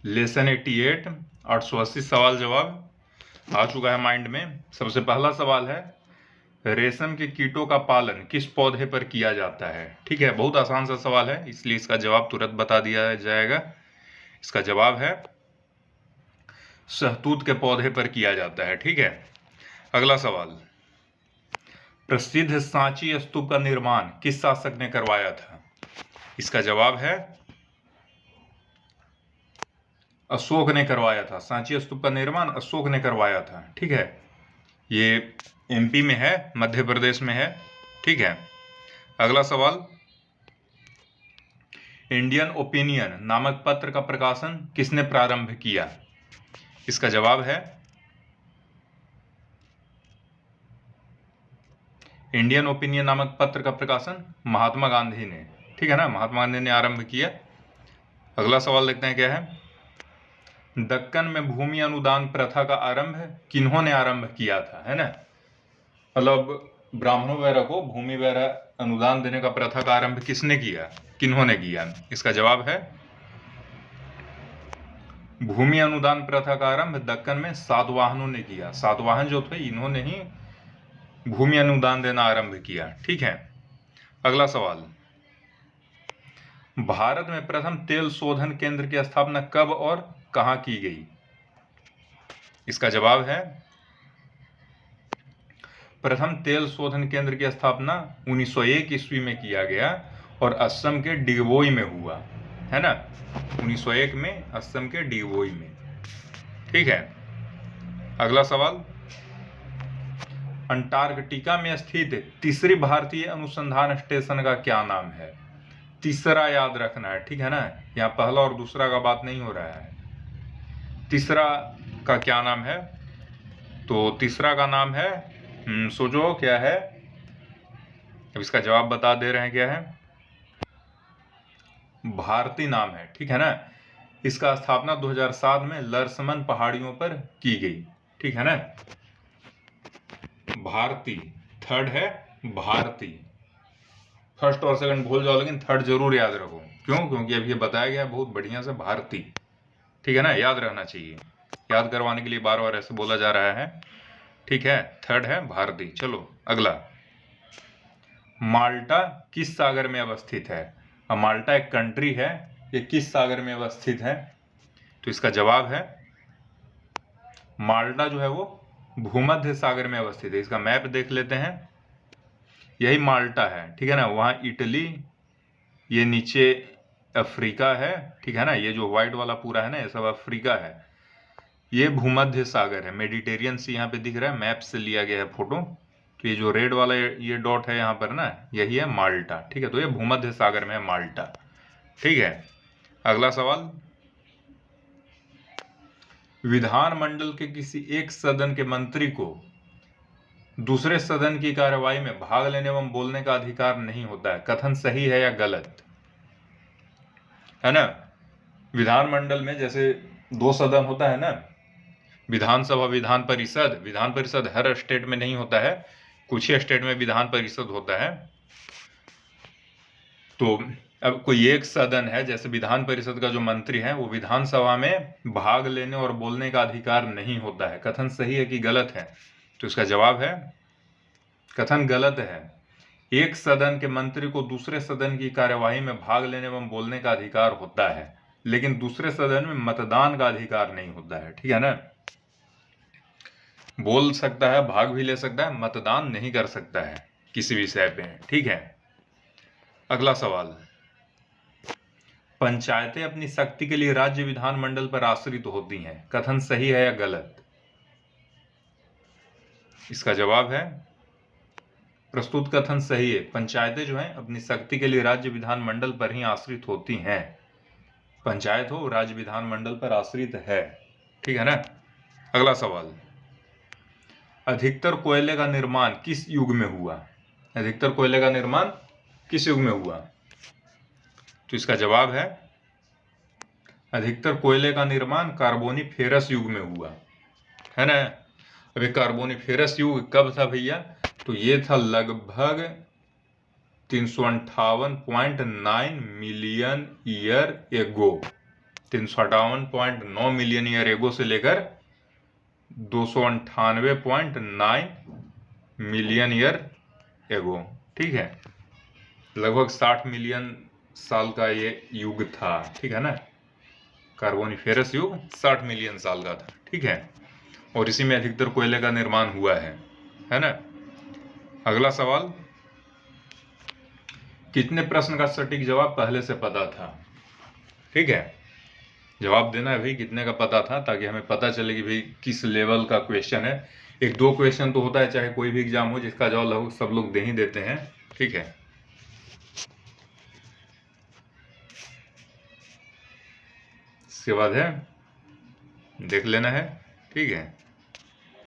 Lesson 88 880 सवाल जवाब आ चुका है माइंड में। सबसे पहला सवाल है, रेशम के कीटों का पालन किस पौधे पर किया जाता है? ठीक है, बहुत आसान सा सवाल है, इसलिए इसका जवाब तुरंत बता दिया जाएगा। इसका जवाब है शहतूत के पौधे पर किया जाता है। ठीक है, अगला सवाल, प्रसिद्ध सांची स्तूप का निर्माण किस शासक ने करवाया था? इसका जवाब है अशोक ने करवाया था। सांची स्तूप का निर्माण अशोक ने करवाया था। ठीक है, ये एमपी में है, मध्य प्रदेश में है। ठीक है, अगला सवाल, इंडियन ओपिनियन नामक पत्र का प्रकाशन किसने प्रारंभ किया? इसका जवाब है इंडियन ओपिनियन नामक पत्र का प्रकाशन महात्मा गांधी ने। ठीक है ना, महात्मा गांधी ने आरंभ किया। अगला सवाल देखते हैं क्या है, दक्कन में भूमि अनुदान प्रथा का आरंभ किन्होंने आरंभ किया था? है ना, मतलब ब्राह्मणों वगैरह को भूमि वगैरह अनुदान देने का प्रथा का आरंभ किसने किया, किन्होंने किया? इसका जवाब है भूमि अनुदान प्रथा का आरंभ दक्कन में सातवाहनों ने किया। सातवाहन जो थे इन्होंने ही भूमि अनुदान देना आरंभ किया। ठीक है, अगला सवाल, भारत में प्रथम तेल शोधन केंद्र की स्थापना कब और कहां की गई? इसका जवाब है प्रथम तेल शोधन केंद्र की स्थापना 1901 ईस्वी में किया गया और असम के डिगबोई में हुआ। है ना, 1901 में असम के डिगबोई में। ठीक है, अगला सवाल, अंटार्कटिका में स्थित तीसरी भारतीय अनुसंधान स्टेशन का क्या नाम है? तीसरा याद रखना है। ठीक है ना, यहाँ पहला और दूसरा का बात नहीं हो रहा है, तीसरा का क्या नाम है? तो तीसरा का नाम है सोचो क्या है, अब इसका जवाब बता दे रहे हैं क्या है, भारती नाम है। ठीक है ना, इसका स्थापना 2007 में लरसमन पहाड़ियों पर की गई। ठीक है ना, भारती थर्ड है, भारती। फर्स्ट और सेकंड भूल जाओ लेकिन थर्ड जरूर याद रखो। क्यों? क्योंकि अभी ये बताया गया बहुत बढ़िया से, भारती। ठीक है ना, याद रहना चाहिए, याद करवाने के लिए बार बार ऐसे बोला जा रहा है। ठीक है, थर्ड है भारती। चलो अगला, माल्टा किस सागर में अवस्थित है? अब माल्टा एक कंट्री है, ये किस सागर में अवस्थित है? तो इसका जवाब है माल्टा जो है वो भूमध्य सागर में अवस्थित है। इसका मैप देख लेते हैं, यही माल्टा है। ठीक है ना, वहाँ इटली, ये नीचे अफ्रीका है। ठीक है ना, ये जो व्हाइट वाला पूरा है ना, ये सब अफ्रीका है। ये भूमध्य सागर है, मेडिटेरियन सी यहाँ पे दिख रहा है, मैप से लिया गया है फोटो। तो ये जो रेड वाला ये डॉट है यहाँ पर ना, यही है माल्टा। ठीक है, तो ये भूमध्य सागर में है माल्टा। ठीक है, अगला सवाल, विधानमंडल के किसी एक सदन के मंत्री को दूसरे सदन की कार्यवाही में भाग लेने एवं बोलने का अधिकार नहीं होता है। कथन सही है या गलत? है ना, विधानमंडल में जैसे दो सदन होता है ना, विधानसभा, विधान परिषद। विधान परिषद हर स्टेट में नहीं होता है, कुछ ही स्टेट में विधान परिषद होता है। तो अब कोई एक सदन है, जैसे विधान परिषद का जो मंत्री है वो विधानसभा में भाग लेने और बोलने का अधिकार नहीं होता है। कथन सही है कि गलत है? तो इसका जवाब है कथन गलत है। एक सदन के मंत्री को दूसरे सदन की कार्यवाही में भाग लेने एवं बोलने का अधिकार होता है, लेकिन दूसरे सदन में मतदान का अधिकार नहीं होता है। ठीक है ना, बोल सकता है, भाग भी ले सकता है, मतदान नहीं कर सकता है किसी विषय पे। ठीक है, अगला सवाल, पंचायतें अपनी शक्ति के लिए राज्य विधानमंडल पर आश्रित होती हैं। कथन सही है या गलत? इसका जवाब है प्रस्तुत कथन सही है। पंचायतें जो हैं अपनी शक्ति के लिए राज्य विधानमंडल पर ही आश्रित होती हैं। पंचायत हो राज्य विधानमंडल पर आश्रित है। ठीक है ना, अगला सवाल, अधिकतर कोयले का निर्माण किस युग में हुआ? अधिकतर कोयले का निर्माण किस युग में हुआ? तो इसका जवाब है अधिकतर कोयले का निर्माण कार्बोनिफेरस युग में हुआ। है ना, अभी कार्बोनिफेरस युग कब था भैया? तो ये था लगभग 358.9 million year ago. 358.9 million year ago से लेकर 298.9 मिलियन ईयर एगो, ठीक है। लगभग 60 मिलियन साल का ये युग था, ठीक है ना। कार्बोनिफेरस युग 60 मिलियन साल का था, ठीक है। और इसी में अधिकतर कोयले का निर्माण हुआ है ना। अगला सवाल, कितने प्रश्न का सटीक जवाब पहले से पता था? ठीक है, जवाब देना है भाई कितने का पता था, ताकि हमें पता चले कि भाई किस लेवल का क्वेश्चन है। एक दो क्वेश्चन तो होता है चाहे कोई भी एग्जाम हो जिसका जवाब सब लोग दे ही देते हैं, ठीक है। इसके बाद है देख लेना है, ठीक है।